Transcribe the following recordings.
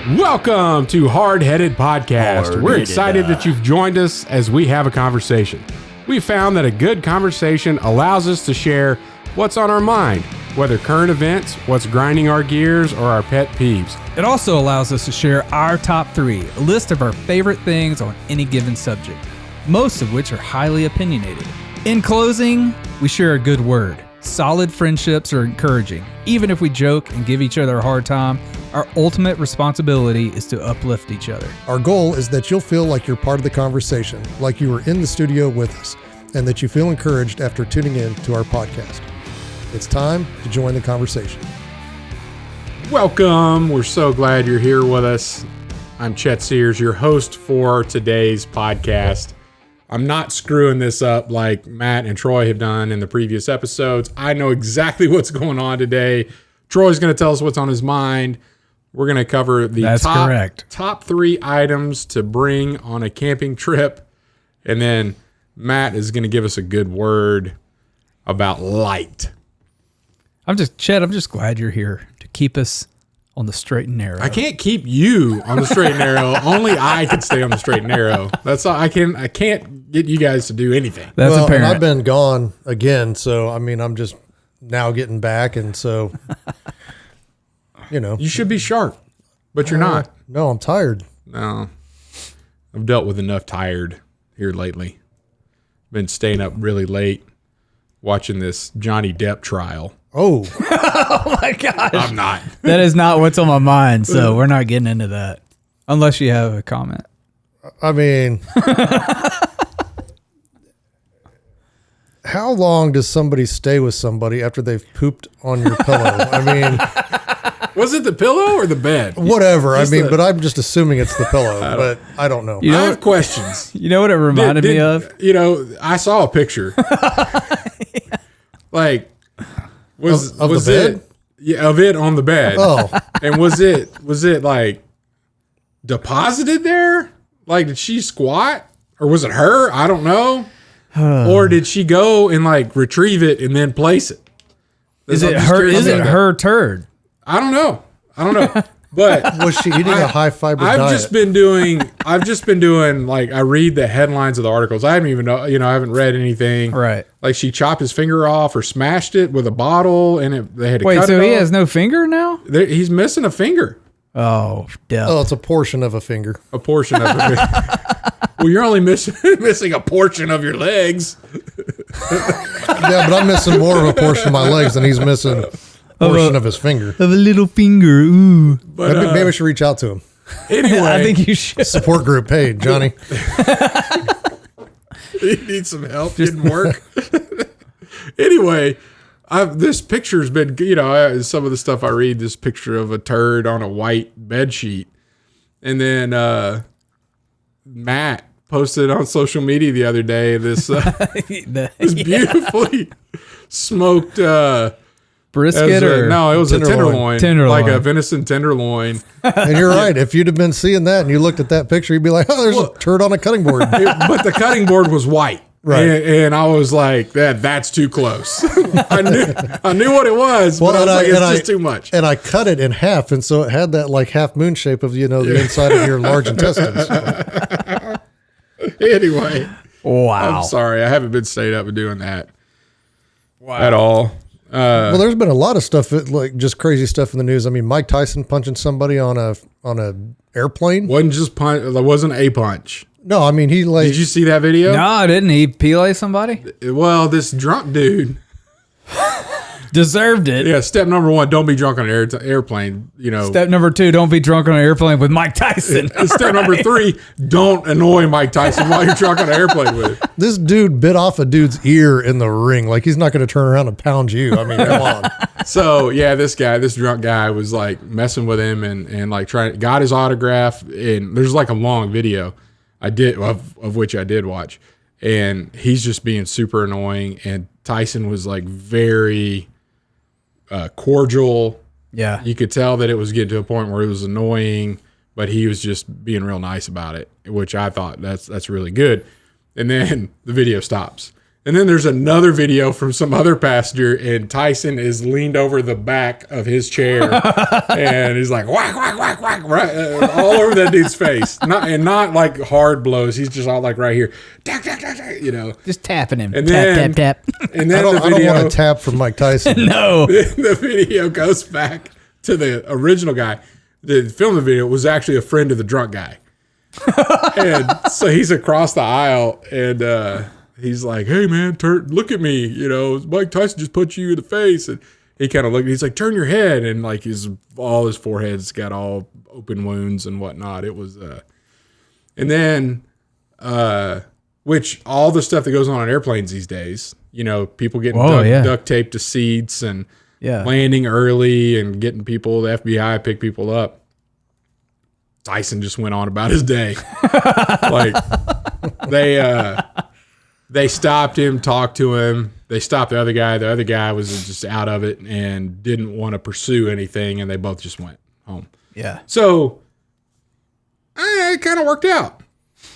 Welcome to Hardheaded Podcast. We're excited that you've joined us as we have a conversation. We found that a good conversation allows us to share what's on our mind, whether current events, what's grinding our gears, or our pet peeves. It also allows us to share our top 3, a list of our favorite things on any given subject, most of which are highly opinionated. In closing, we share a good word. Solid friendships are encouraging. Even if we joke and give each other a hard time, our ultimate responsibility is to uplift each other. Our goal is that you'll feel like you're part of the conversation, like you were in the studio with us, and that you feel encouraged after tuning in to our podcast. It's time to join the conversation. Welcome. We're so glad you're here with us. I'm Chet Sears, your host for today's podcast. I'm not screwing this up like Matt and Troy have done in the previous episodes. I know exactly what's going on today. Troy's going to tell us what's on his mind. We're going to cover the top 3 items to bring on a camping trip. And then Matt is going to give us a good word about light. Chet, I'm just glad you're here to keep us on the straight and narrow. I can't keep you on the straight and narrow. Only I can stay on the straight and narrow. That's all. I can't get you guys to do anything. That's apparent. And I've been gone again, so I mean, I'm just now getting back, and so you should be sharp, but you're not. No, I'm tired. No, I've dealt with enough tired here lately. Been staying up really late watching this Johnny Depp trial. Oh, oh my gosh. I'm not. That is not what's on my mind, so we're not getting into that. Unless you have a comment. I mean, how long does somebody stay with somebody after they've pooped on your pillow? I mean, was it the pillow or the bed? Whatever. But I'm just assuming it's the pillow, but I don't know. I have questions. You know what it reminded me of? I saw a picture. Yeah. Like, was the it bed? Yeah, of it on the bed. Oh. And was it like deposited there? Like, did she squat? Or was it her? I don't know. Or did she go and like retrieve it and then place it? Is it her turd? I don't know. But was she eating a high fiber diet? I've just been doing like, I read the headlines of the articles. I haven't even I haven't read anything. Right. Like she chopped his finger off or smashed it with a bottle and they had to cut it off. Wait, so he has no finger now? He's missing a finger. Oh, death. Oh, it's a portion of a finger. A portion of a finger. Well, you're only missing a portion of your legs. Yeah, but I'm missing more of a portion of my legs than he's missing a portion of his finger. Of a little finger, ooh. But, maybe I should reach out to him. Anyway. I think you should. Support group. Hey, Johnny. You need some help. Didn't work. Anyway, this picture's been, some of the stuff I read, this picture of a turd on a white bed sheet. And then Matt posted on social media the other day this beautifully smoked brisket no, it was tenderloin. a tenderloin, like a venison tenderloin. And you're right. If you'd have been seeing that and you looked at that picture, you'd be like, "Oh, there's a turd on a cutting board." But the cutting board was white, right? And I was like, "That's too close." I knew what it was, but I was like, "It's just too much." And I cut it in half, and so it had that like half moon shape of the inside of your large intestines. Anyway, wow. I'm sorry, I haven't been stayed up and doing that at all. Well, there's been a lot of stuff, like just crazy stuff in the news. I mean, Mike Tyson punching somebody on a airplane. Wasn't just punch. There wasn't a punch. No, I mean he like. Did you see that video? No, didn't he peel somebody? Well, this drunk dude deserved it. Yeah. Step number 1: don't be drunk on an airplane. Step number 2: don't be drunk on an airplane with Mike Tyson. Step number 3: don't annoy Mike Tyson while you're drunk on an airplane with him. This dude bit off a dude's ear in the ring. Like he's not going to turn around and pound you. I mean, come on. So yeah, this drunk guy was like messing with him and like got his autograph. And there's like a long video of which I did watch, and he's just being super annoying. And Tyson was like very cordial. Yeah. You could tell that it was getting to a point where it was annoying, but he was just being real nice about it, which I thought that's really good. And then the video stops. And then there's another video from some other passenger, and Tyson is leaned over the back of his chair, and he's like whack, whack, whack, whack, right, all over that dude's face. Not like hard blows. He's just all like right here, tack, tack, tack, tack, Just tapping him. And tap, then, tap, tap. And then I don't want to tap from Mike Tyson. No. The video goes back to the original guy. The film the video was actually a friend of the drunk guy. And so he's across the aisle, and he's like, "Hey man, look at me, Mike Tyson just put you in the face." And he kind of looked, he's like, "Turn your head." And like all his forehead's got all open wounds and whatnot. It was, and then, which all the stuff that goes on airplanes these days, people getting duct taped to seats and landing early and getting people, the FBI pick people up. Tyson just went on about his day. Like they stopped him, talked to him. They stopped the other guy. The other guy was just out of it and didn't want to pursue anything, and they both just went home. Yeah. So it kind of worked out,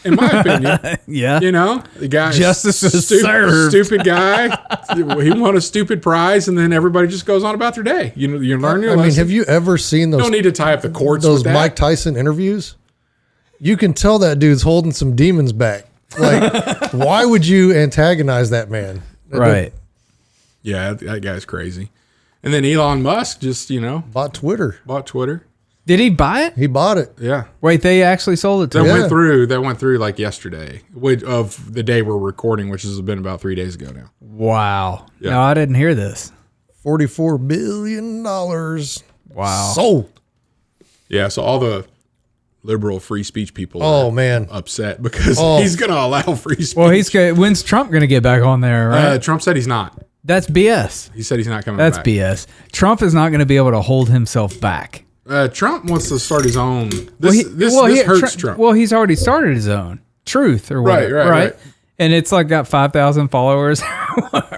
in my opinion. Yeah. The guy, justice is served. Stupid guy. He won a stupid prize, and then everybody just goes on about their day. You learn your lesson. I mean, have you ever seen those? You don't need to tie up the cords. Those with that. Mike Tyson interviews. You can tell that dude's holding some demons back. Like, why would you antagonize that man? Right. Yeah, that guy's crazy. And then Elon Musk just, Bought Twitter. Did he buy it? He bought it. Yeah. Wait, they actually sold it to him? That went through like yesterday of the day we're recording, which has been about 3 days ago now. Wow. Yeah. No, I didn't hear this. $44 billion. Wow. Sold. Yeah, so all the liberal free speech people man, upset because he's going to allow free speech. Well, when's Trump going to get back on there, right? Trump said he's not. That's BS. He said he's not coming back. That's BS. Trump is not going to be able to hold himself back. Trump wants to start his own. This hurts Trump. Well, he's already started his own Truth or whatever, right? And it's like got 5,000 followers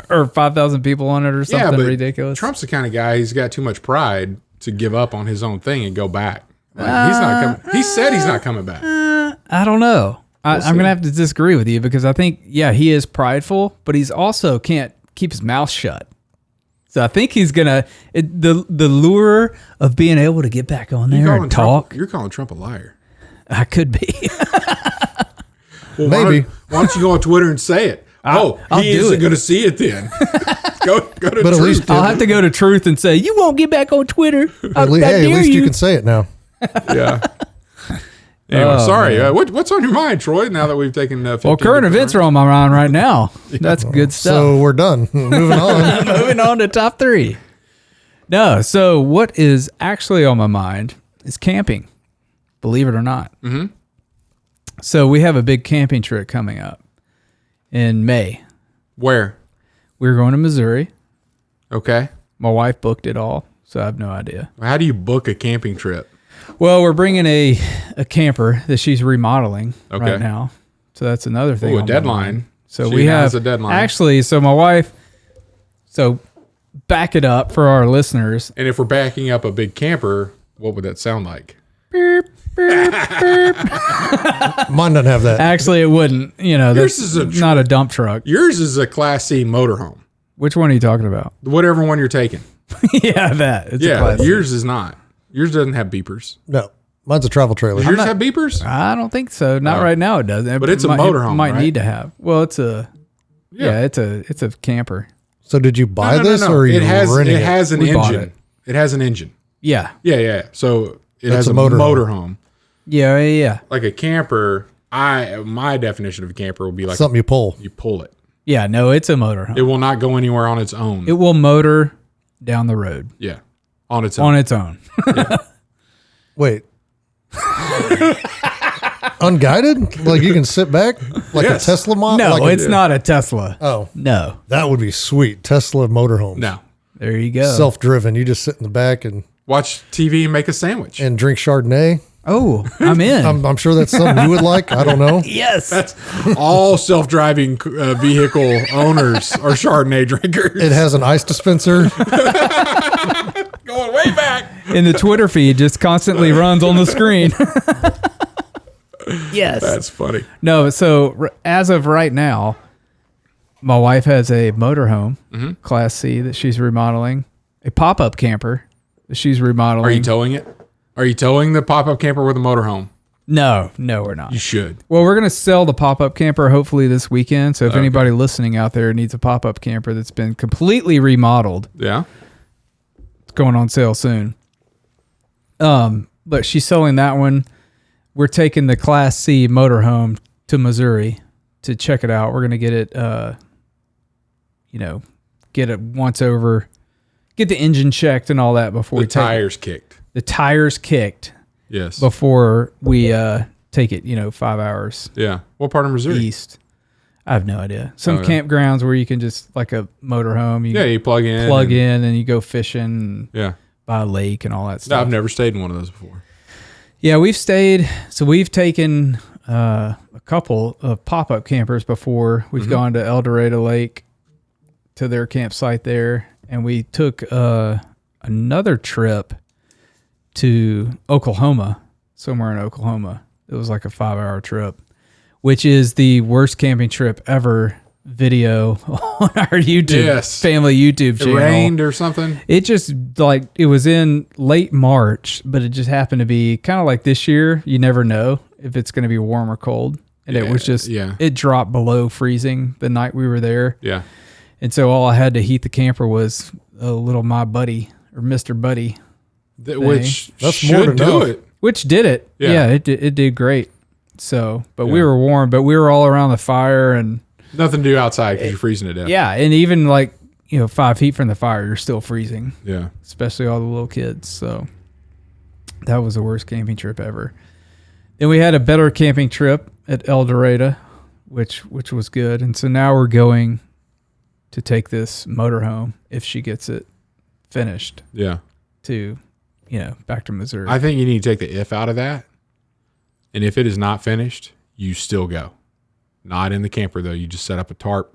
or 5,000 people on it or something ridiculous. Trump's the kind of guy, he's got too much pride to give up on his own thing and go back. He's not coming. He said he's not coming back. I don't know. I'm going to have to disagree with you because I think, he is prideful, but he's also can't keep his mouth shut. So I think he's going to, the lure of being able to get back on there and talk. You're calling Trump a liar. I could be. Well, maybe. Why don't you go on Twitter and say it? I'll he isn't going to see it then. Go to But Truth. at least I'll have to go to Truth and say, you won't get back on Twitter. at least you can say it now. Yeah. Anyway, sorry. What's on your mind, Troy? Now that we've taken 15 current events are on my mind right now. That's good stuff. So we're done. Moving on. Moving on to top 3. No, so what is actually on my mind is camping. Believe it or not. Mm-hmm. So we have a big camping trip coming up in May. Where? We're going to Missouri. Okay. My wife booked it all, so I have no idea. How do you book a camping trip? Well, we're bringing a camper that she's remodeling right now. So that's another thing. Ooh, a deadline. So she has a deadline. Actually, so my wife, back it up for our listeners. And if we're backing up a big camper, what would that sound like? Beep, beep, beep. Mine doesn't have that. Actually, it wouldn't. Yours is not a dump truck. Yours is a Class C motorhome. Which one are you talking about? Whatever one you're taking. Yeah, that. It's a Class C. Yours is not. Yours doesn't have beepers. No. Mine's a travel trailer. Does yours have beepers? I don't think so. Not right now. It doesn't. But it's a motorhome, It might right? need to have. Well, it's a. Yeah, it's a camper. So did you buy this or are you renting it? It has an We bought engine. It has an engine. Yeah. Yeah. So it That's has a motorhome. motorhome. Yeah. Like a camper, my definition of a camper would be like Something you pull. you pull it. Yeah, no, it's a motorhome. It will not go anywhere on its own. It will motor down the road Yeah. On its own. on its own. Wait. Unguided? Like you can sit back? Like Yes. a Tesla model? No, Like it's not a Tesla. Oh, No. that would be sweet. Tesla motorhome. No. There you go. Self-driven. You just sit in the back and Watch TV and make a sandwich. drink Chardonnay. Oh, I'm in. I'm sure that's something you would like. I don't know. Yes. All self-driving vehicle owners are Chardonnay drinkers. It has an ice dispenser. Going way back. And the Twitter feed just constantly runs on the screen. Yes. That's funny. No, so as of right now, my wife has a motorhome, Class C, that she's remodeling. A pop-up camper that she's remodeling. Are you towing it? Are you towing the pop-up camper with a motorhome? No, we're not. You should. Well, we're going to sell the pop-up camper hopefully this weekend. So if anybody listening out there needs a pop-up camper that's been completely remodeled, Yeah. it's going on sale soon. But she's selling that one. We're taking the Class C motorhome to Missouri to check it out. We're going to get it, get it once over, get the engine checked and all that before we take tires kicked. the tires kicked. Yes. Before we take it, 5 hours Yeah. What part of Missouri? east. I have no idea. Some campgrounds where you can just, like a motorhome, You plug in. and you go fishing by a lake and all that stuff. No, I've never stayed in one of those before. Yeah, we've stayed. So we've taken a couple of pop-up campers before. We've gone to El Dorado Lake to their campsite there. And we took another trip to Oklahoma, somewhere in Oklahoma. It was like a 5-hour trip, which is the worst camping trip ever video on our family YouTube channel. It rained or something? It just it was in late March, but it just happened to be kind of like this year. You never know if it's going to be warm or cold. And it was just, it dropped below freezing the night we were there. Yeah. And so all I had to heat the camper was a little My Buddy or Mr. Buddy. Which That's should more than do enough. it. Which did it. Yeah, it did great. So, but we were warm, but we were all around the fire and Nothing to do outside because you're freezing to death. yeah, and even 5 feet from the fire, you're still freezing. Yeah. Especially all the little kids. So that was the worst camping trip ever. Then we had a better camping trip at El Dorado, which was good. And so now we're going to take this motorhome, if she gets it finished, Yeah. to, back to Missouri. I think you need to take the if out of that. And if it is not finished, you still go. Not in the camper though. You just set up a tarp.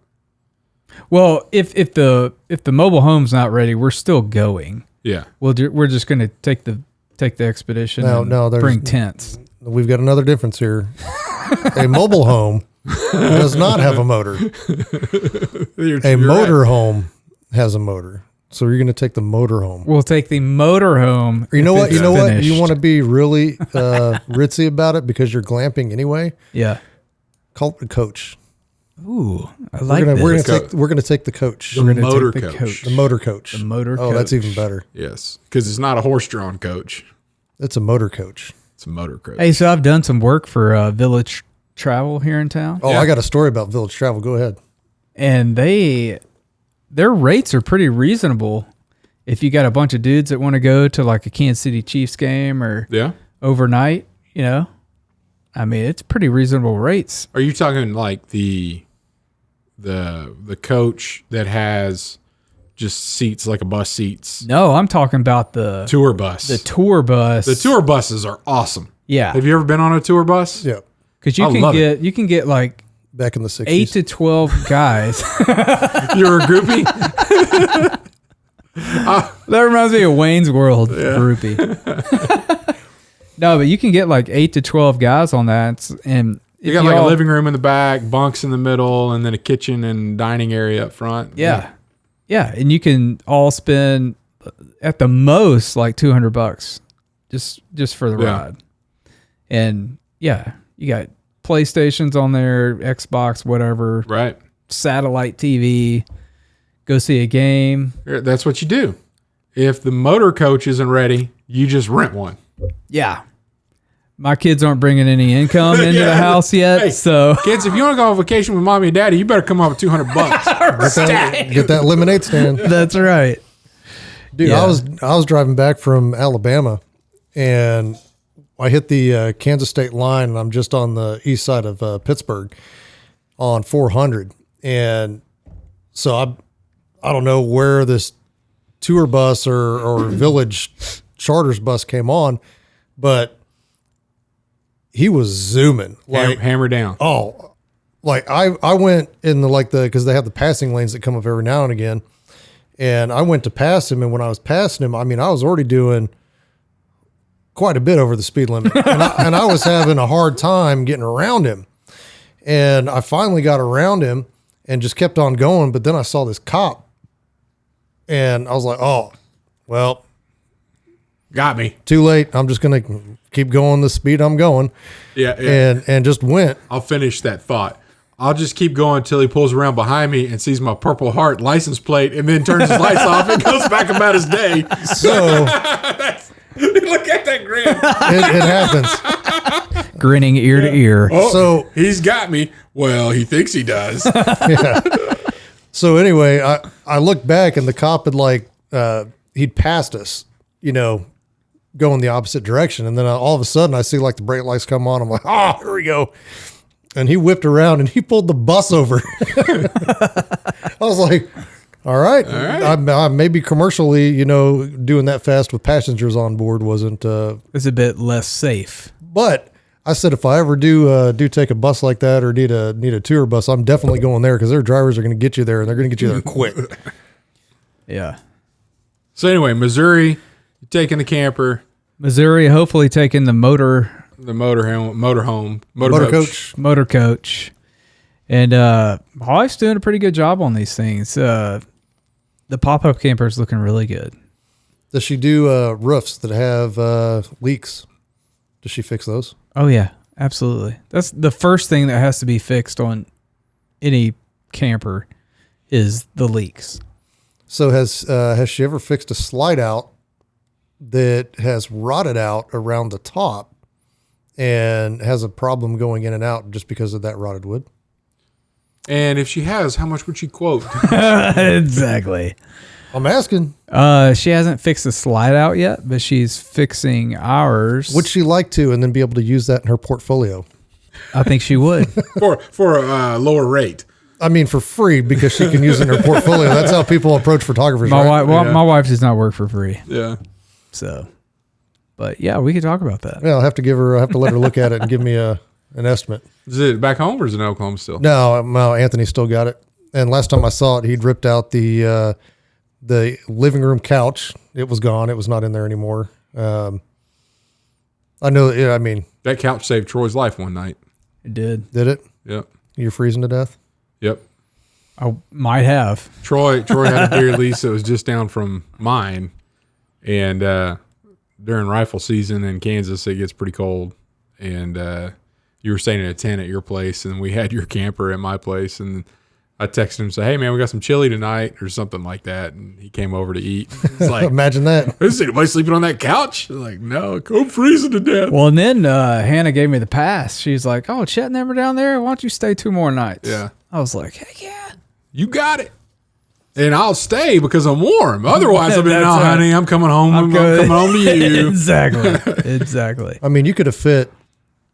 Well, if the mobile home's not ready, we're still going. Yeah. We're just going to take the expedition No, and bring tents. We've got another difference here. A mobile home does not have a motor. A motor home has a motor. So you're going to take the motor home. We'll take the motor home. You know what? You want to be really ritzy about it because you're glamping anyway. Yeah. Call it the coach. Ooh, I like this. We're gonna take the coach. The motor coach. The motor coach. The motor Oh, coach. that's even better. Yes. Because it's not a horse-drawn coach. It's a motor coach. It's a motor coach. Hey, so I've done some work for Village Travel here in town. Oh, I got a story about Village Travel. Go ahead. And their rates are pretty reasonable if you got a bunch of dudes that want to go to like a Kansas City Chiefs game or overnight, I mean, it's pretty reasonable rates. Are you talking like the coach that has just seats like a bus seats? No, I'm talking about the Tour bus. The tour bus. The tour buses are awesome. Yeah. Have you ever been on a tour bus? Yeah. Because you can get like Back in the 60s. 8 to 12 guys. You're a groupie? That reminds me of Wayne's World groupie. No, but you can get like 8 to 12 guys on that. And You got like a living room in the back, bunks in the middle, and then a kitchen and dining area up front. Yeah. Yeah. And you can all spend at the most like $200 just for the ride. And yeah, you got PlayStations on there, Xbox, whatever. Right. Satellite TV. Go see a game. That's what you do. If the motor coach isn't ready, you just rent one. Yeah. My kids aren't bringing any income into the house yet. Hey, so kids, if you want to go on vacation with mommy and daddy, you better come up with $200. Get that lemonade stand. That's right. Dude, Yeah. I was driving back from Alabama and I hit the Kansas State line and I'm just on the east side of Pittsburgh on 400. And so I don't know where this tour bus or village charters bus came on, but he was zooming like Hammer down. Oh, like I went in because they have the passing lanes that come up every now and again. And I went to pass him. And when I was passing him, I mean, I was already doing quite a bit over the speed limit and I was having a hard time getting around him. And I finally got around him and just kept on going. But then I saw this cop, and I was like, oh, well, Got me. too late. I'm just going to keep going the speed I'm going. Yeah. And just went. I'll finish that thought. I'll just keep going until he pulls around behind me and sees my Purple Heart license plate and then turns his lights off and goes back about his day. So Look at that grin. it happens. Grinning ear to ear. Oh, So- he's got me. Well, he thinks he does. So anyway, I looked back and the cop had he'd passed us, going the opposite direction. And then all of a sudden I see like the brake lights come on. I'm like, oh, here we go. And he whipped around and he pulled the bus over. I was like, all right. I maybe commercially, doing that fast with passengers on board wasn't, It's a bit less safe. but I said, if I ever do take a bus like that or need a tour bus, I'm definitely going there because their drivers are going to get you there and they're going to get you there quick. Yeah. So anyway, Missouri, you're taking the camper, Missouri, hopefully taking the motor Coach. coach. And my wife's doing a pretty good job on these things. The pop-up camper is looking really good. Does she do roofs that have leaks? Does she fix those? Oh, yeah, absolutely. That's the first thing that has to be fixed on any camper is the leaks. So has she ever fixed a slide out that has rotted out around the top and has a problem going in and out just because of that rotted wood? and if she has, how much would she quote? Exactly. I'm asking. She hasn't fixed the slide out yet, but she's fixing ours. Would she like to and then be able to use that in her portfolio? I think she would. for a lower rate. I mean, for free because she can use it in her portfolio. That's how people approach photographers. My right? wife, well, my wife does not work for free. Yeah. So, but yeah, we could talk about that. Yeah, I'll have to let her look at it and give me an estimate. Is it back home or is it in Oklahoma still? No, Anthony still got it. And last time I saw it, he'd ripped out the living room couch. It was gone. It was not in there anymore. I know. Yeah, I mean, That couch saved Troy's life one night. It did. did it? Yep. You're freezing to death. Yep. I might have. Troy had a deer lease that was just down from mine, and during rifle season in Kansas, it gets pretty cold, and you were staying in a tent at your place, and we had your camper at my place, and I texted him and said, "Hey man, we got some chili tonight," or something like that, and he came over to eat. It's like, Imagine that. is anybody sleeping on that couch? I'm like, no, I'm freezing to death. Well, and then Hannah gave me the pass. She's like, "Oh, Chet and them are down there. Why don't you stay 2 more nights?" Yeah. I was like, "Heck yeah." You got it. And I'll stay because I'm warm. Otherwise, I'll be, no, That's right. honey, I'm coming home. I'm coming home to you. Exactly. I mean, you could have fit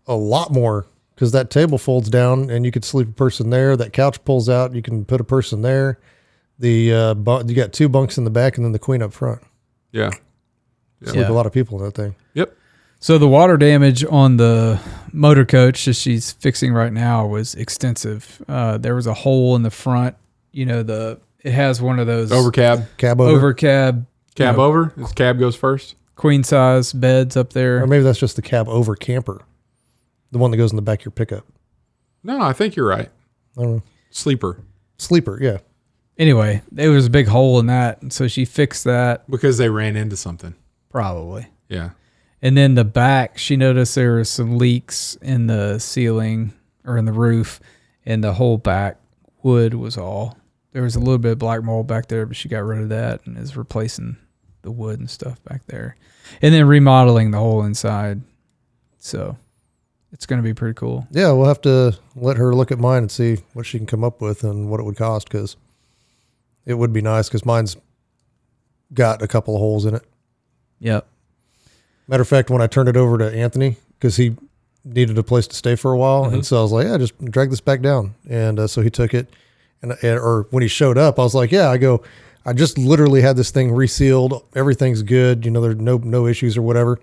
a lot more because that table folds down and you could sleep a person there. That couch pulls out. You can put a person there. You got 2 bunks in the back and then the queen up front. Yeah. Sleep a lot of people in that thing. Yep. So the water damage on the motor coach that she's fixing right now was extensive. There was a hole in the front. It has one of those Over cab. Cab over. over cab, Cab over. This cab goes first. queen size beds up there. Or maybe that's just the cab over camper. The one that goes in the back of your pickup. No, I think you're right. I don't know. Sleeper. Sleeper, yeah. Anyway, there was a big hole in that, and so she fixed that Because they ran into something. probably. Yeah. And then the back, she noticed there were some leaks in the ceiling or in the roof, and the whole back wood was all. There was a little bit of black mold back there, but she got rid of that and is replacing the wood and stuff back there. And then remodeling the whole inside. So it's going to be pretty cool. Yeah, we'll have to let her look at mine and see what she can come up with and what it would cost because it would be nice because mine's got a couple of holes in it. Yep. Matter of fact, when I turned it over to Anthony, because he needed a place to stay for a while, and so I was like, yeah, just drag this back down. And so he took it, or when he showed up, I was like, yeah, I just literally had this thing resealed. Everything's good. There's no issues or whatever.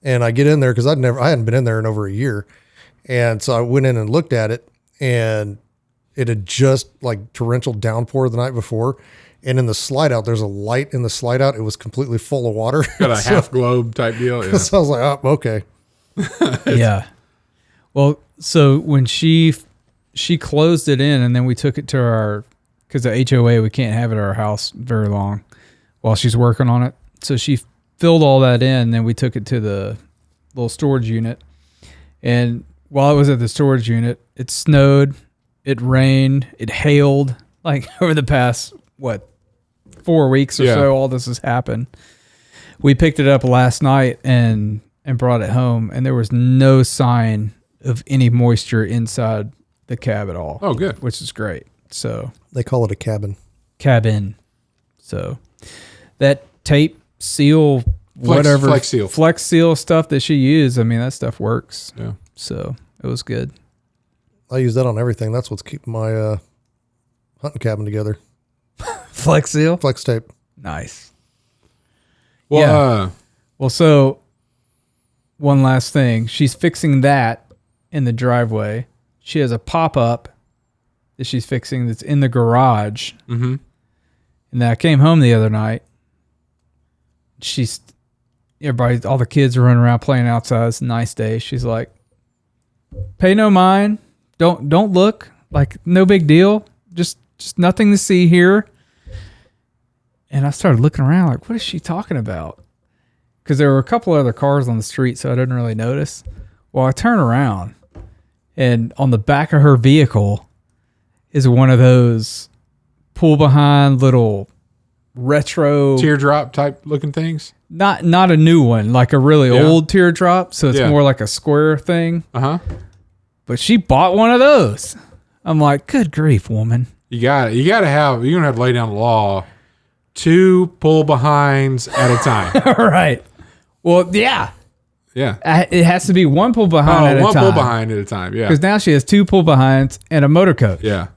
And I get in there because I hadn't been in there in over a year. And so I went in and looked at it, and it had just like torrential downpour the night before. And in the slide out, there's a light in the slide out. It was completely full of water. Got a half globe type deal. Yeah. So I was like, oh, okay. Yeah. Well, so when she she closed it in, and then we took it to our, because the HOA, we can't have it at our house very long while she's working on it. So she filled all that in, and then we took it to the little storage unit. And while I was at the storage unit, it snowed, it rained, it hailed, like over the past, 4 weeks or so, all this has happened. We picked it up last night and brought it home, and there was no sign of any moisture inside the cab at all. Oh, good. Which is great. So They call it a cabin. So that tape, seal, whatever. Flex seal stuff that she used, I mean, that stuff works. Yeah. So it was good. I use that on everything. That's what's keeping my hunting cabin together. Flex seal? Flex tape. Nice. Well, Yeah. Well, so one last thing. She's fixing that in the driveway. She has a pop-up that she's fixing that's in the garage. mm-hmm. And then I came home the other night. All the kids are running around playing outside. It's a nice day. She's like, pay no mind. Don't look. Like, no big deal. Just nothing to see here. And I started looking around like, what is she talking about? Because there were a couple other cars on the street, so I didn't really notice. Well, I turn around, and on the back of her vehicle is one of those pull-behind little retro... Teardrop type looking things? Not a new one, like a really old teardrop, so it's more like a square thing. Uh-huh. But she bought one of those. I'm like, good grief, woman. You're going to have to lay down the law. 2 pull behinds at a time. All right. Well, yeah. Yeah. It has to be one pull behind at a time. One pull behind at a time, yeah. Because now she has 2 pull behinds and a motor coach. Yeah.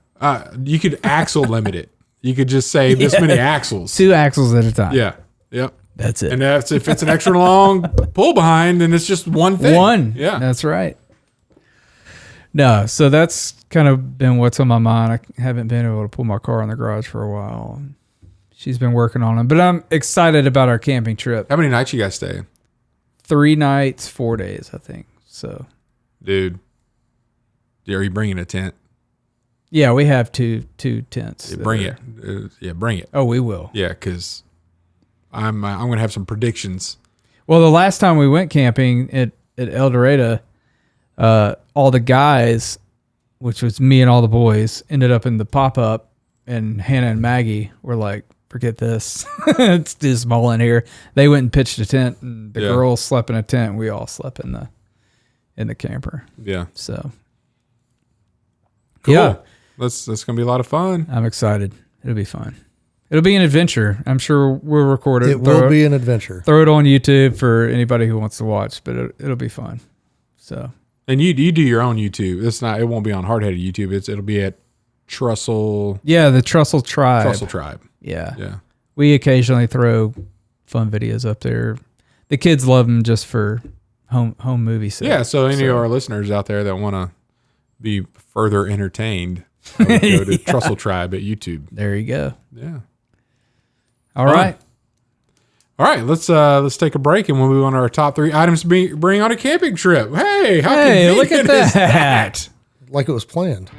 You could axle limit it. You could just say this many axles. 2 axles at a time. Yeah. Yep. That's it. And if it's an extra long pull behind, then it's just one thing. One. Yeah. That's right. No, so that's kind of been what's on my mind. I haven't been able to pull my car in the garage for a while. She's been working on it. But I'm excited about our camping trip. How many nights you guys stay? 3 nights, 4 days, I think. So, dude, are you bringing a tent? Yeah, we have two tents. Bring it. Bring it. Oh, we will. Yeah, because I'm going to have some predictions. Well, the last time we went camping at El Dorado, all the guys, which was me and all the boys, ended up in the pop-up, and Hannah and Maggie were like, forget this. It's too small in here. They went and pitched a tent, and the girls slept in a tent. We all slept in the camper. Yeah. So, cool. Yeah. That's going to be a lot of fun. I'm excited. It'll be fun. It'll be an adventure. I'm sure we'll record it. It will be an adventure. Throw it on YouTube for anybody who wants to watch, but it'll be fun. So. And you do your own YouTube. It won't be on Hardheaded YouTube. It'll be at Trussell. Yeah, the Trussell Tribe. Trussell Tribe. Yeah. Yeah. We occasionally throw fun videos up there. The kids love them just for home movie sake. Yeah, so any of our listeners out there that want to be further entertained, I would go to Trussell Tribe at YouTube. There you go. Yeah. All right. All right, let's take a break and we'll move on to our top 3 items to bring on a camping trip. Hey, how convenient look at is that. Like it was planned.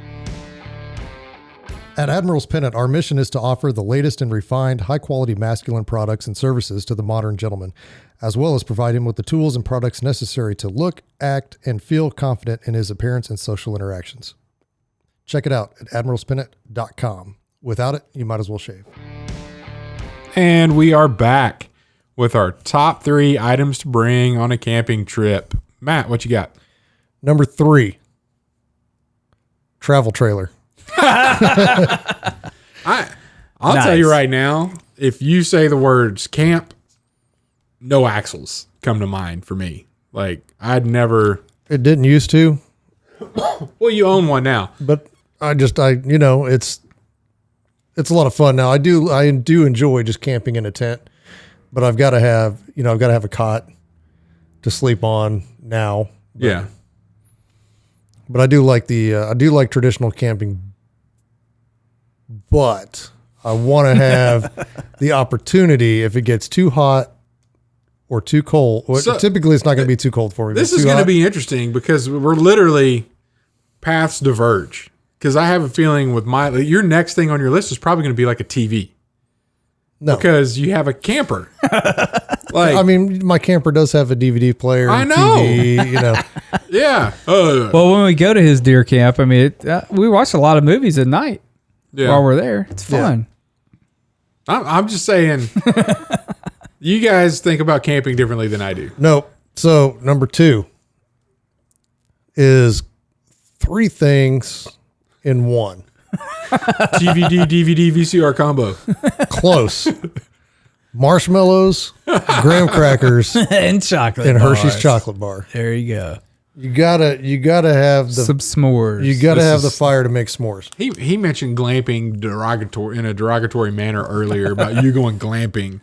At Admiral's Pennant, our mission is to offer the latest and refined, high-quality masculine products and services to the modern gentleman, as well as provide him with the tools and products necessary to look, act, and feel confident in his appearance and social interactions. Check it out at admiralspennant.com. Without it, you might as well shave. And we are back with our top 3 items to bring on a camping trip. Matt, what you got? Number 3, travel trailer. I'll tell you right now, if you say the words camp, no axles come to mind for me. Like, I'd never. It didn't used to. Well, you own one now. But it's a lot of fun now. I do enjoy just camping in a tent, but I've got to have a cot to sleep on now. Yeah. But I do like traditional camping, but I want to have the opportunity if it gets too hot or too cold. Well, So, typically, it's not going to be too cold for me. This is going to be interesting because we're literally paths diverge. because I have a feeling with your next thing on your list is probably going to be like a TV. No. Because you have a camper. Like, I mean, my camper does have a DVD player. I know. TV, Yeah. Well, when we go to his deer camp, I mean, we watch a lot of movies at night while we're there. It's fun. I'm just saying, you guys think about camping differently than I do. Nope. So number 2 is 3 things in one. DVD, VCR combo. Close. Marshmallows, graham crackers, And chocolate and bars. Hershey's chocolate bar. There you go. You gotta have Some s'mores. You gotta have the fire to make s'mores. He mentioned glamping in a derogatory manner earlier about you going glamping.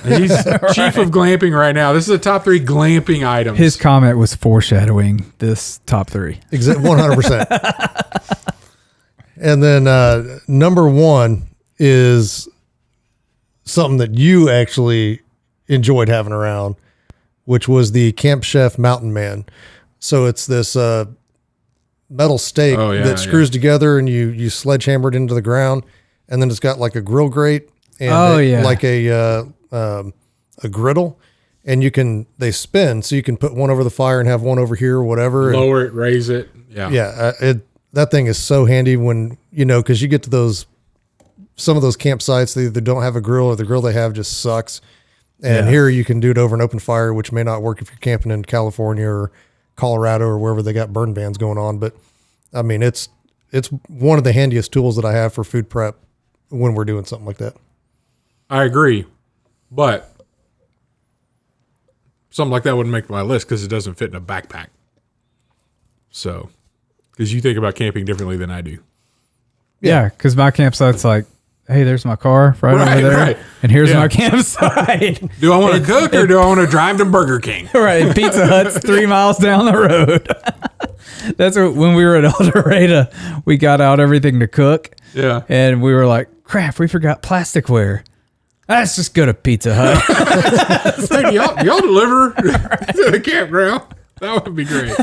He's chief of glamping right now. This is the top 3 glamping items. His comment was foreshadowing this top 3. 100%. And then number 1 is something that you actually enjoyed having around, which was the Camp Chef Mountain Man. So it's this metal stake that screws together, and you sledgehammer it into the ground, and then it's got like a grill grate and like a griddle, and they spin, so you can put one over the fire and have one over here or whatever. Lower it, raise it. Yeah. That thing is so handy when, because you get to some of those campsites, they either don't have a grill or the grill they have just sucks. And here you can do it over an open fire, which may not work if you're camping in California or Colorado or wherever they got burn bans going on. But I mean, it's one of the handiest tools that I have for food prep when we're doing something like that. I agree. But something like that wouldn't make my list because it doesn't fit in a backpack. So, because you think about camping differently than I do. Yeah, because my campsite's like, hey, there's my car right over there. Right. And here's my campsite. Do I want to cook or do I want to drive to Burger King? Right. Pizza Hut's 3 miles down the road. That's when we were at El Dorado, we got out everything to cook. Yeah. And we were like, crap, we forgot plasticware. Let's just go to Pizza Hut. Hey, y'all deliver to the campground? That would be great.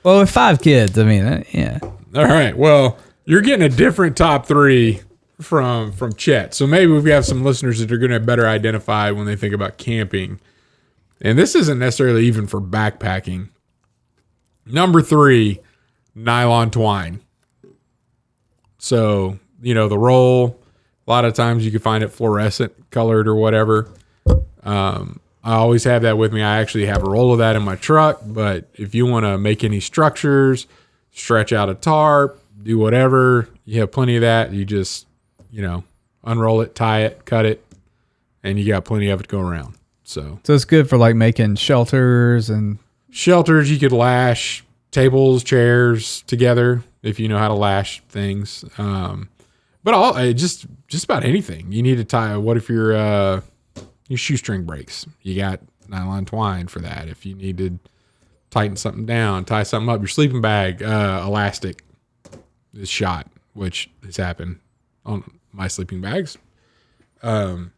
Well, with 5 kids, I mean, yeah. All right. Well, you're getting a different top 3 from Chet. So maybe we have some listeners that are going to better identify when they think about camping. And this isn't necessarily even for backpacking. Number 3, nylon twine. So, the roll, a lot of times you can find it fluorescent colored or whatever. I always have that with me. I actually have a roll of that in my truck, but if you want to make any structures, stretch out a tarp, do whatever, you have plenty of that. You just, unroll it, tie it, cut it, and you got plenty of it to go around. So it's good for like making shelters and shelters. You could lash tables, chairs together if you know how to lash things. But just about anything you need to tie. What if your shoestring breaks? You got nylon twine for that. If you need to tighten something down, tie something up, your sleeping bag, elastic is shot, which has happened on my sleeping bags. The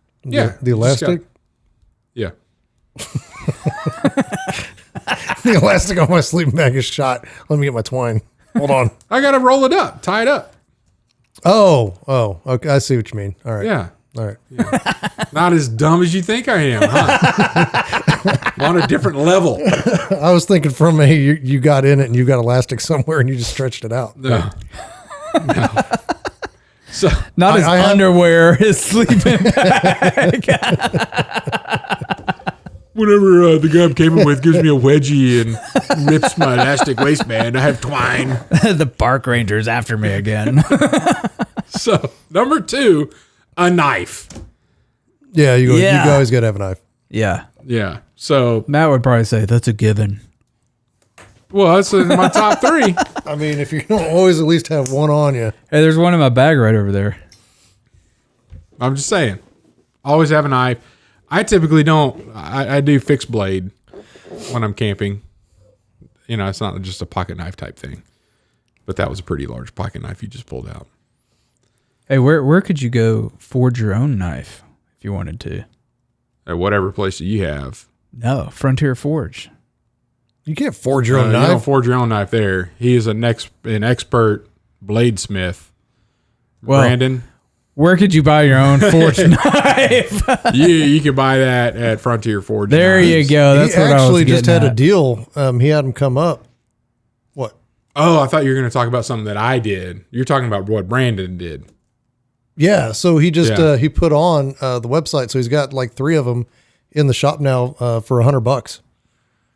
elastic. Yeah. The elastic on my sleeping bag is shot. Let me get my twine. Hold on. I got to roll it up, tie it up. Oh, okay. I see what you mean. All right. Yeah. All right. Yeah. Not as dumb as you think I am, huh? I'm on a different level. I was thinking from you got in it and you got elastic somewhere and you just stretched it out. No. No. So not his underwear, his sleeping bag. Whenever the guy I'm camping with gives me a wedgie and rips my elastic waistband, I have twine. The park ranger's after me again. So, number 2, a knife. Yeah, you always got to have a knife. Yeah. Yeah. So Matt would probably say that's a given. Well, that's in my top 3. I mean, if you don't always at least have one on you. Hey, there's one in my bag right over there. I'm just saying. Always have a knife. I typically don't. I do fixed blade when I'm camping. It's not just a pocket knife type thing. But that was a pretty large pocket knife you just pulled out. Hey, where could you go forge your own knife if you wanted to? At whatever place that you have. No, Frontier Forge. You can't forge your own You knife. don't forge your own knife there. He is an expert bladesmith. Well, Brandon, where could you buy your own forged knife? you could buy that at Frontier Forge. There Knives. you go. That's he what I was actually just getting had a at. deal. He had him come up. What? Oh, I thought you were going to talk about something that I did. You're talking about what Brandon did. Yeah. So he just Yeah. he put on the website. So he's got like 3 of them in the shop now for $100.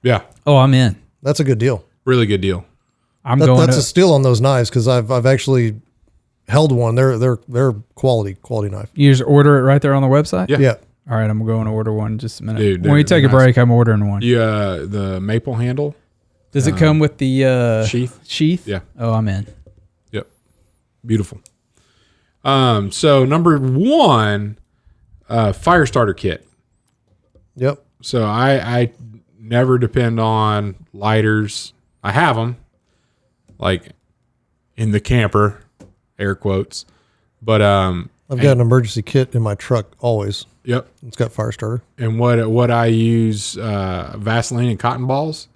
Yeah, Oh, I'm in. That's a good deal. really good deal. I'm going That's to. a steal on those knives because I've actually held one. They're quality knife. You just order it right there on the website? Yeah. Yeah. All right, I'm going to order one in just a minute. Dude, when we take they're a break, I'm ordering one. You the maple handle Does it come with the sheath? Sheath? Yeah. Oh, I'm in. Yep, beautiful. So number 1, fire starter kit. Yep. So I never depend on lighters. I have them, like in the camper, air quotes. But I've got an emergency kit in my truck always. yep. It's got fire starter. And what I use Vaseline and cotton balls,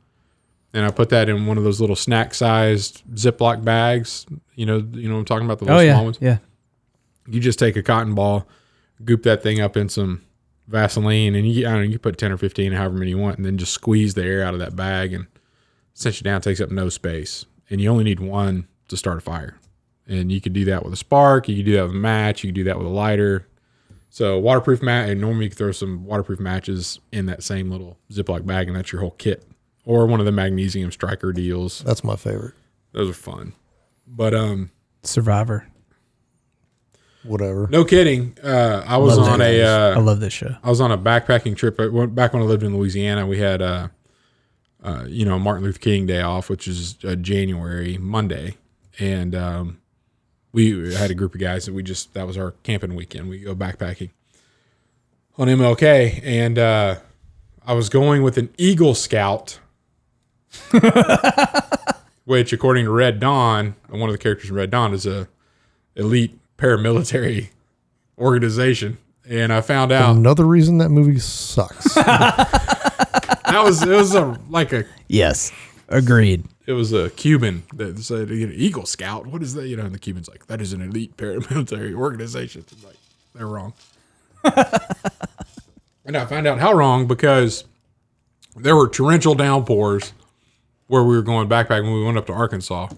and I put that in one of those little snack sized Ziploc bags. You know what I'm talking about, the little Oh, small yeah. ones. Yeah. You just take a cotton ball, goop that thing up in some Vaseline, and I don't know, you put 10 or 15, however many you want, and then just squeeze the air out of that bag and cinch it down. It takes up no space, and you only need one to start a fire. And you could do that with a spark. You could do that with a match. You could do that with a lighter. So waterproof mat, and normally you could throw some waterproof matches in that same little Ziploc bag, and that's your whole kit. Or one of the magnesium striker deals. That's my favorite. Those are fun. But Survivor. Whatever. no kidding. I was Love on that. a I love this show. I was on a backpacking trip. Back when I lived in Louisiana, we had Martin Luther King Day off, which is January Monday, and we had a group of guys that was our camping weekend. We go backpacking on MLK, and I was going with an Eagle Scout, which, according to Red Dawn, one of the characters in Red Dawn is a elite paramilitary organization. And I found out Another reason that movie sucks. Yes. Agreed. it was a Cuban that said, Eagle Scout. What is that? And the Cuban's like, that is an elite paramilitary organization. It's like, they're wrong. And I found out how wrong because there were torrential downpours where we were going backpacking when we went up to Arkansas,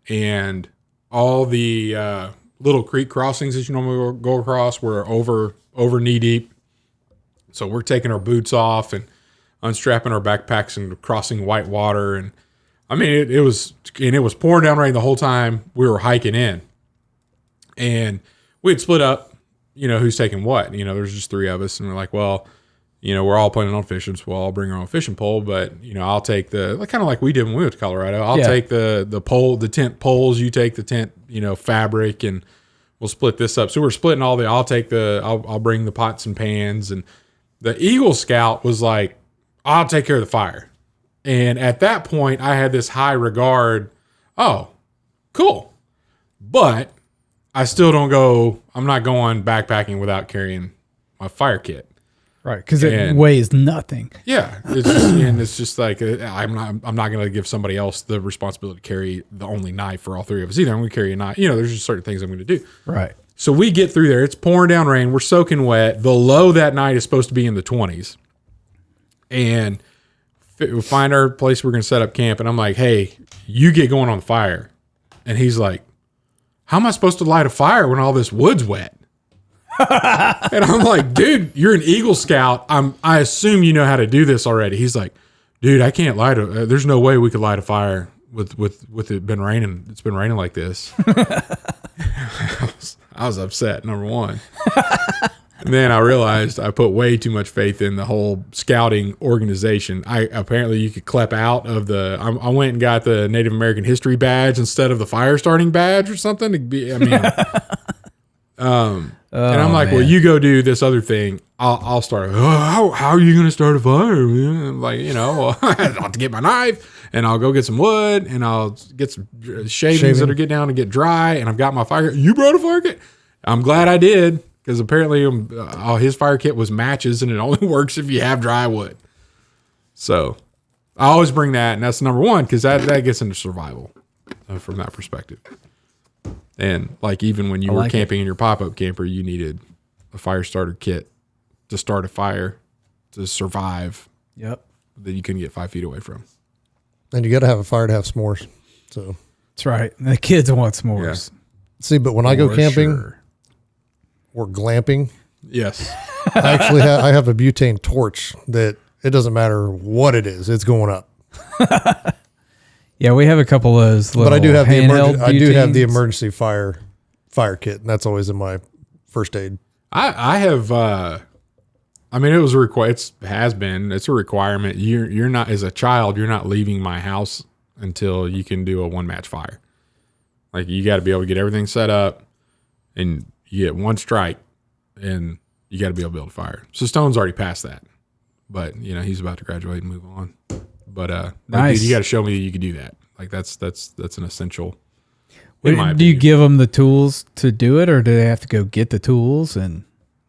and all the little creek crossings that you normally go across were over knee deep. So we're taking our boots off and unstrapping our backpacks and crossing white water. And I mean, it was pouring down rain the whole time we were hiking in. And we had split up, who's taking what. There's just 3 of us, and we're like, well, we're all planning on fishing, so we'll all bring our own fishing pole. But I'll take kind of like we did when we went to Colorado. I'll take the pole, the tent poles. You take the tent, fabric, and we'll split this up. So we're splitting all I'll bring the pots and pans. And the Eagle Scout was like, I'll take care of the fire. And at that point, I had this high regard. Oh, cool. But I still I'm not going backpacking without carrying my fire kit. Right. Because it weighs nothing. Yeah. It's just like, I'm not going to give somebody else the responsibility to carry the only knife for all 3 of us either. I'm going to carry a knife. There's just certain things I'm going to do. Right. So we get through there. It's pouring down rain. We're soaking wet. The low that night is supposed to be in the 20s. And we find our place we're going to set up camp. And I'm like, hey, you get going on the fire. And he's like, how am I supposed to light a fire when all this wood's wet? And I'm like, dude, you're an Eagle Scout. I assume you know how to do this already. He's like, dude, I can't light there's no way we could light a fire with it been raining. It's been raining like this. I was upset, number one. And then I realized I put way too much faith in the whole scouting organization. Apparently you could clip out of I went and got the Native American history badge instead of the fire starting badge or something. And I'm like, well, you go do this other thing. I'll start. How are you going to start a fire? I'm like, I'll have to get my knife, and I'll go get some wood, and I'll get some shavings that'll get down and get dry, and I've got my fire. You brought a fire kit? I'm glad I did, because apparently his fire kit was matches, and it only works if you have dry wood. So I always bring that, and that's number one, because that gets into survival from that perspective. And like even when you were camping in your pop-up camper, you needed a fire starter kit to start a fire to survive. Yep. That you couldn't get 5 feet away from. And you got to have a fire to have s'mores. So that's right. The kids want s'mores. Yeah. See, but when I go camping or glamping, yes, I actually I have a butane torch that it doesn't matter what it is, it's going up. Yeah, we have a couple of those. But I do have the emergency fire kit, and that's always in my first aid. I have. I mean, it was it's a requirement. You're not, as a child, you're not leaving my house until you can do a 1-match fire. Like you got to be able to get everything set up, and you get one strike, and you got to be able to build a fire. So Stone's already passed that, but he's about to graduate and move on. But nice. Dude, you got to show me that you can do that. Like that's an essential. Do you give them the tools to do it, or do they have to go get the tools? And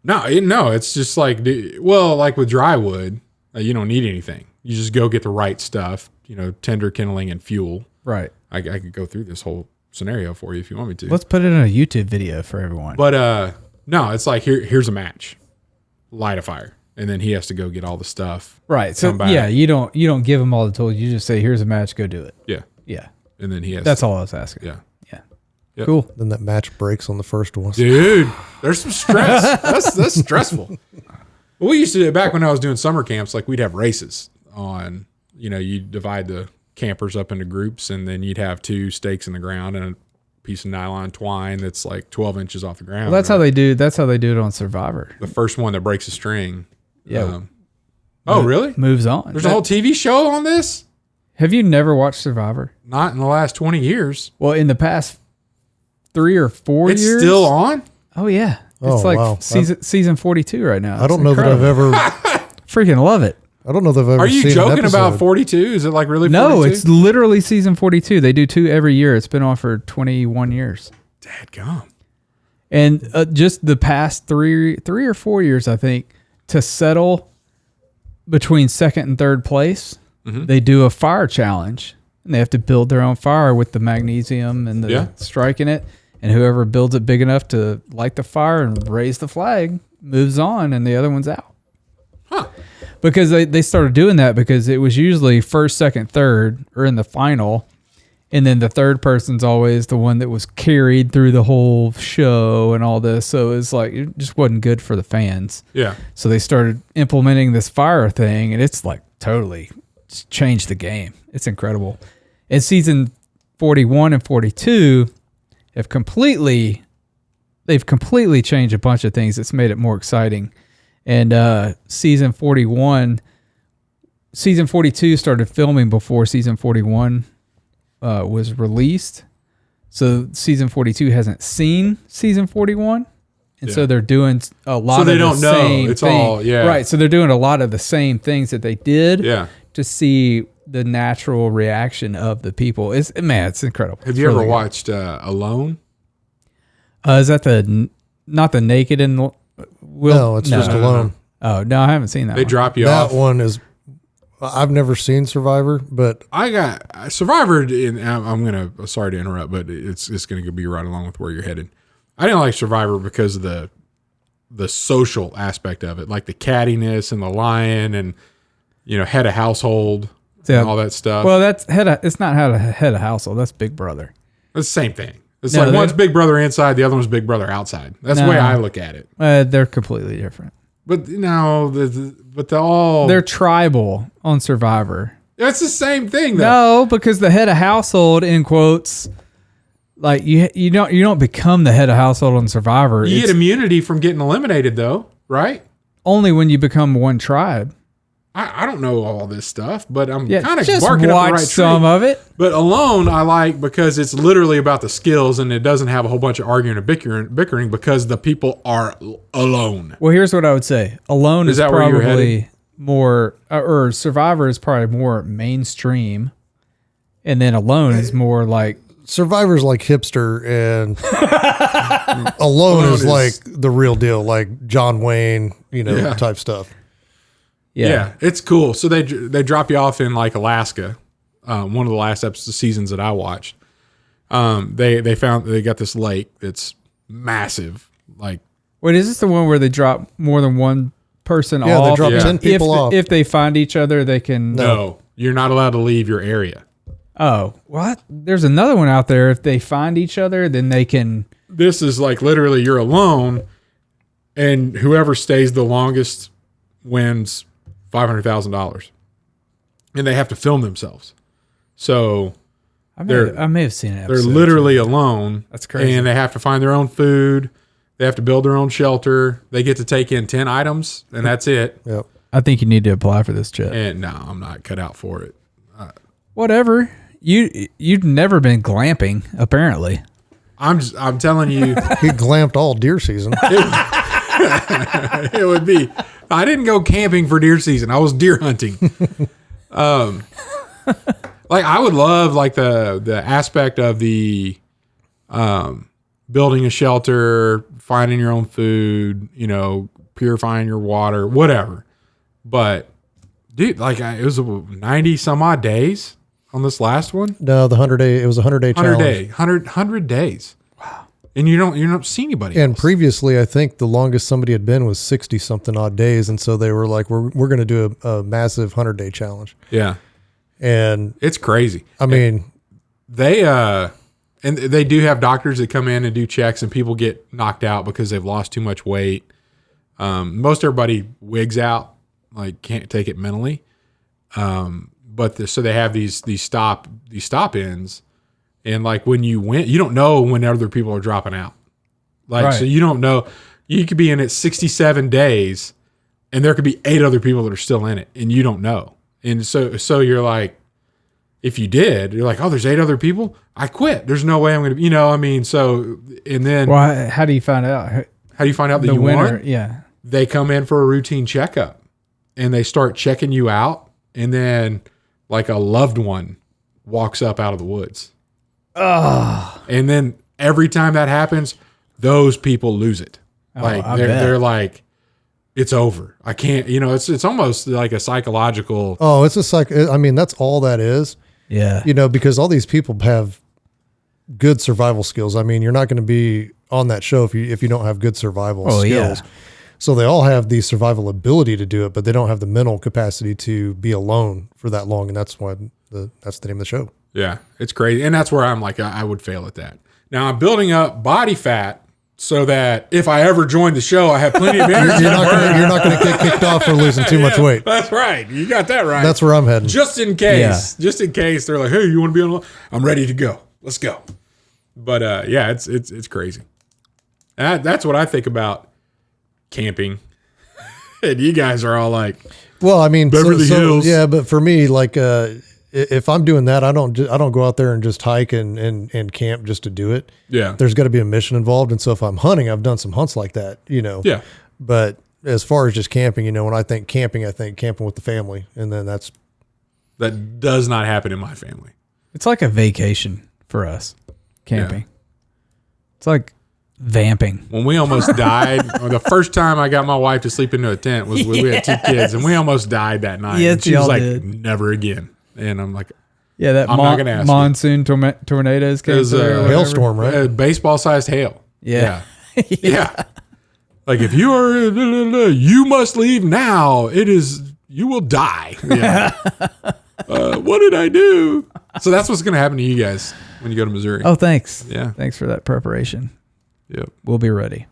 no, it's just like, like with dry wood, you don't need anything. You just go get the right stuff. Tinder, kindling, and fuel. Right. I could go through this whole scenario for you if you want me to. Let's put it in a YouTube video for everyone. But no, it's like here's a match, light a fire, and then he has to go get all the stuff. Right. So yeah, you don't give him all the tools. You just say, here's a match, go do it. Yeah. Yeah. And then he has. That's all I was asking. Yeah. Yeah. Yep. Cool. Then that match breaks on the first one. Dude, there's some stress. That's stressful. Well, we used to do it back when I was doing summer camps. Like we'd have races on. You divide the campers up into groups, and then you'd have 2 stakes in the ground and a piece of nylon twine that's like 12 inches off the ground. Well, that's how they do. That's how they do it on Survivor. The first one that breaks a string. Yeah. Really? Moves on. There's a whole TV show on this? Have you never watched Survivor? Not in the last 20 years. Well, in the past 3 or 4 years. It's still on? Oh, yeah. Oh, it's like wow. season 42 right now. I don't know that I've ever. Freaking love it. I don't know that I've ever. Are you seen joking an about 42? Is it like really 42? No, it's literally season 42. They do 2 every year. It's been on for 21 years. Dadgum. And just the past 3 or 4 years, I think, to settle between second and third place, they do a fire challenge. And they have to build their own fire with the magnesium and the striking it. And whoever builds it big enough to light the fire and raise the flag moves on, and the other one's out. Huh. Because they started doing that because it was usually first, second, third, or in the final. And then the third person's always the one that was carried through the whole show and all this. So it's like, it just wasn't good for the fans. Yeah. So they started implementing this fire thing, and it's like totally changed the game. It's incredible. And season 41 and 42 they've completely changed a bunch of things. It's made it more exciting. And season 42 started filming before season 41 was released. So season 42 hasn't seen season 41. And so they're doing a lot of the same thing. So they don't know. It's all, Right. So they're doing a lot of the same things that they did to see the natural reaction of the people. It's incredible. Have you ever watched Alone? Is that not the naked and no, it's just Alone. Oh, no, I haven't seen that. They drop you off. That one is, I've never seen Survivor, but I got Survivor. And I'm sorry to interrupt, but it's going to be right along with where you're headed. I didn't like Survivor because of the social aspect of it, like the cattiness and the lion and, head of household and all that stuff. Well, it's not head of household. That's Big Brother. It's the same thing. It's like one's Big Brother inside, the other one's Big Brother outside. That's the way I look at it. They're completely different. But they're tribal on Survivor. It's the same thing, though. No, because the head of household, in quotes, like you don't become the head of household on Survivor. You get immunity from getting eliminated, though, right? Only when you become one tribe. I don't know all this stuff, but I'm kind of just barking up the right watch tree. some of it. But Alone, I like because it's literally about the skills, and it doesn't have a whole bunch of arguing and bickering because the people are alone. Well, here's what I would say: Alone is probably more, or Survivor is probably more mainstream, and then Alone is more like Survivor's like hipster, and Alone is like the real deal, like John Wayne, type stuff. Yeah, it's cool. So they drop you off in like Alaska, one of the last seasons that I watched. They got this lake that's massive. Like, Wait, is this the one where they drop more than one person Yeah, off? they drop 10 people off. If they find each other, they can. no, you're not allowed to leave your area. Oh, what? There's another one out there. If they find each other, then they can. This is like literally you're alone, and whoever stays the longest wins $500,000, and they have to film themselves. So I may have seen it. they're literally alone. That's crazy. And they have to find their own food. They have to build their own shelter. They get to take in 10 items, and that's it. Yep. I think you need to apply for this, Chet. And no, I'm not cut out for it. Whatever. You've never been glamping, apparently. I'm telling you, He glamped all deer season. it would be. I didn't go camping for deer season. I was deer hunting. Like I would love like the aspect of the building a shelter, finding your own food, purifying your water, whatever. But dude, like it was 90 some odd days on this last one. No, the 100-day. It was a 100-day challenge. 100 days. Wow. And you don't see anybody And else. previously, I think the longest somebody had been was 60 something odd days, and so they were like, "We're going to do a massive 100-day challenge." Yeah, And it's crazy. I mean, And they do have doctors that come in and do checks, and people get knocked out because they've lost too much weight. Most everybody wigs out, like can't take it mentally. So they have these stop ins, and like when you win, you don't know when other people are dropping out. Like Right. so you don't know. You could be in it 67 days, and there could be 8 other people that are still in it, and you don't know. And so you're like, if you did, you're like, oh, there's 8 other people. I quit. There's no way I'm going to, so, and then Well, how do you find out? how do you find out that The you winner, won? yeah. They come in for a routine checkup, and they start checking you out. And then like a loved one walks up out of the woods. And then every time that happens, those people lose it. Like I bet. they're like, it's over. I can't, it's almost like a psychological. oh, it's just like, I mean, that's all that is, Yeah. because all these people have good survival skills. I mean, you're not going to be on that show if you don't have good survival Oh, skills. yeah. So they all have the survival ability to do it, but they don't have the mental capacity to be alone for that long. And that's why that's the name of the show. Yeah, it's crazy. And that's where I'm like, I would fail at that. Now I'm building up body fat so that if I ever join the show, I have plenty of energy. You're not going to get kicked off for losing too much weight. That's right. You got that right. That's where I'm heading. Just in case. Just in case they're like, hey, you want to be on? I'm ready to go. Let's go. But yeah, it's crazy. And that's what I think about camping. And you guys are all like, Well, I mean, Beverly Hills. Yeah, but for me, like, if I'm doing that, I don't go out there and just hike and camp just to do it. yeah, There's got to be a mission involved. And so if I'm hunting, I've done some hunts like that, yeah. But as far as just camping, when I think camping with the family, and then That does not happen in my family. It's like a vacation for us, camping. It's like vamping. When we almost died, or the first time I got my wife to sleep into a tent was when we had 2 kids, and we almost died that night. Yes, and she was y'all like, did. never again. And I'm like, Yeah, that I'm not gonna ask monsoon tornadoes it came was through or a whatever. hailstorm, right? Baseball-sized hail. Yeah. Yeah. Like if you are, you must leave now. You will die. Yeah. What did I do? So that's what's going to happen to you guys when you go to Missouri. Oh, thanks. Yeah. Thanks for that preparation. Yep. We'll be ready.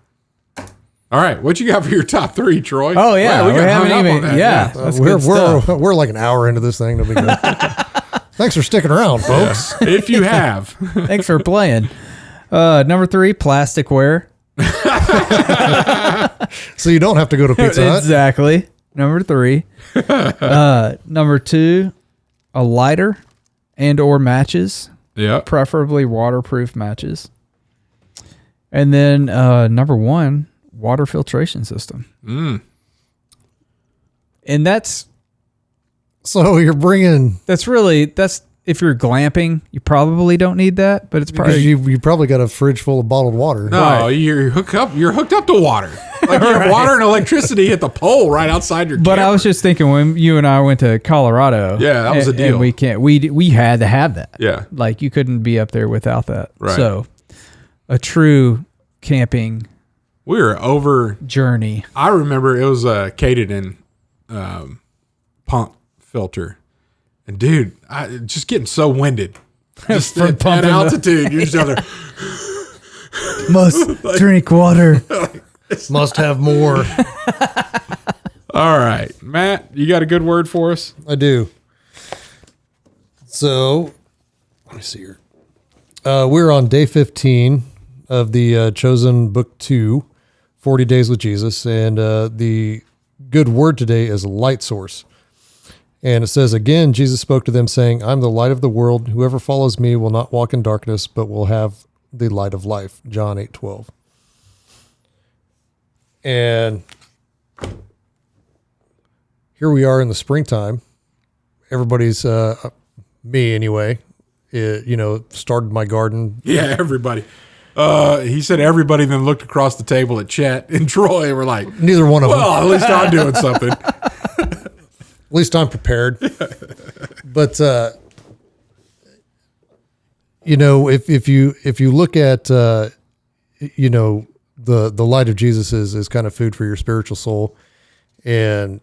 All right. What you got for your top 3, Troy? Oh, yeah. Wow, we we got haven't hung up even. on that. Yeah. That's good stuff. we're like an hour into this thing. It'll be good. Thanks for sticking around, folks. If you have. Thanks for playing. Number 3, plasticware. So you don't have to go to Pizza Hut. Exactly. Number 3. Number 2, a lighter and or matches, Yep. preferably waterproof matches. And then number 1, water filtration system. And that's So you're bringing, if you're glamping, you probably don't need that, but it's because probably you probably got a fridge full of bottled water. No, you're hooked up to water. Like you have water and electricity at the pole right outside your But camper. I was just thinking when you and I went to Colorado. Yeah, that was a deal. And we had to have that. Yeah. Like you couldn't be up there without that. Right. So a true camping We were over. journey. I remember it was a Katydin pump filter. And dude, I just getting so winded. Just From at that pumping the- altitude, you're just out there. Must drink water. Must have more. All right, Matt, you got a good word for us? I do. So, let me see here. We're on day 15 of the Chosen Book 2, 40 Days with Jesus. And the good word today is light source. And it says, again, Jesus spoke to them saying, I'm the light of the world. Whoever follows me will not walk in darkness, but will have the light of life. John 8:12. And here we are in the springtime. Everybody's, me anyway, started my garden. Yeah, everybody. He said everybody, then looked across the table at Chet and Troy and were like, Neither one of them. well, at least I'm doing something. At least I'm prepared. But if you look at the light of Jesus is kind of food for your spiritual soul, and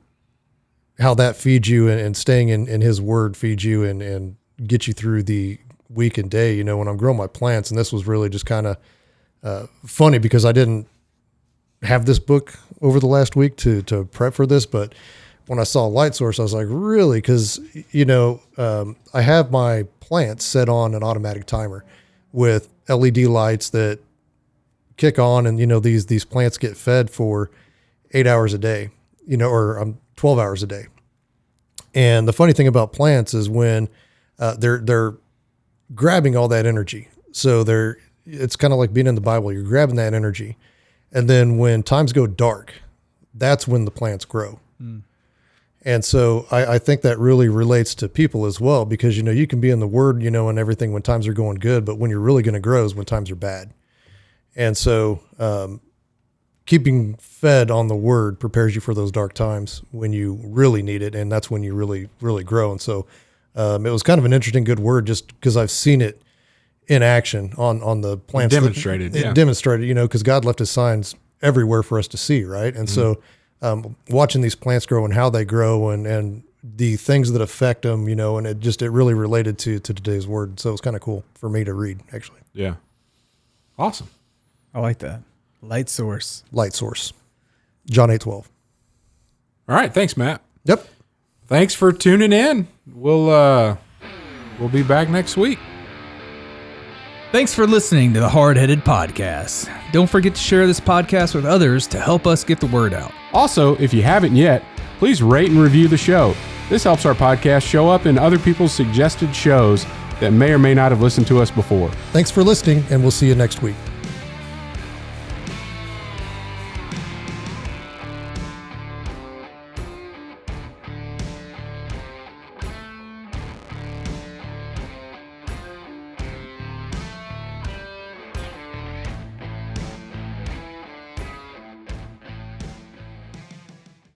how that feeds you, and staying in His Word feeds you and get you through the week and day. When I'm growing my plants, and this was really just kind of funny because I didn't have this book over the last week to prep for this, but when I saw light source, I was like, really? Because, I have my plants set on an automatic timer with LED lights that kick on, and, these plants get fed for 8 hours a day, or 12 hours a day. And the funny thing about plants is when they're grabbing all that energy. So it's kind of like being in the Bible. You're grabbing that energy. And then when times go dark, that's when the plants grow. Mm. And so I think that really relates to people as well, because, you can be in the Word, and everything when times are going good, but when you're really going to grow is when times are bad. And so keeping fed on the Word prepares you for those dark times when you really need it. And that's when you really, really grow. And so it was kind of an interesting, good word, just because I've seen it in action on the plants. Demonstrated. Demonstrated, because God left His signs everywhere for us to see. Right. And so watching these plants grow and how they grow and the things that affect them, and it really related to today's word. So it was kind of cool for me to read, actually. Yeah. Awesome. I like that. Light source. Light source. John 8:12. All right. Thanks, Matt. Yep. Thanks for tuning in. We'll be back next week. Thanks for listening to the Hardheaded Podcast. Don't forget to share this podcast with others to help us get the word out. Also, if you haven't yet, please rate and review the show. This helps our podcast show up in other people's suggested shows that may or may not have listened to us before. Thanks for listening, and we'll see you next week.